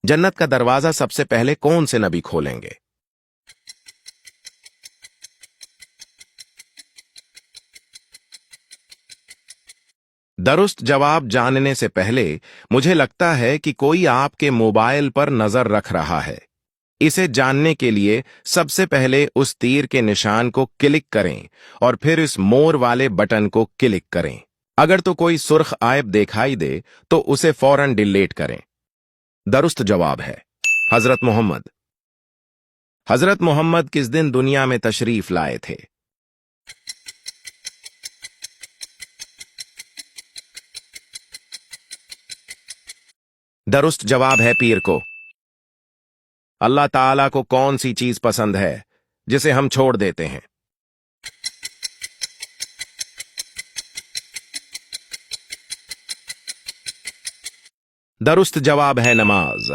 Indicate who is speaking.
Speaker 1: जन्नत का दरवाजा सबसे पहले कौन से नबी खोलेंगे? दुरुस्त जवाब जानने से पहले मुझे लगता है कि कोई आपके मोबाइल पर नजर रख रहा है। इसे जानने के लिए सबसे पहले उस तीर के निशान को क्लिक करें और फिर इस मोर वाले बटन को क्लिक करें। अगर तो कोई सुर्ख आयत दिखाई दे तो उसे फौरन डिलीट करें। दुरुस्त जवाब है हजरत मोहम्मद। हजरत मोहम्मद किस दिन दुनिया में तशरीफ लाए थे? दुरुस्त जवाब है पीर को। अल्लाह ताला को कौन सी चीज पसंद है जिसे हम छोड़ देते हैं? दुरुस्त जवाब है नमाज।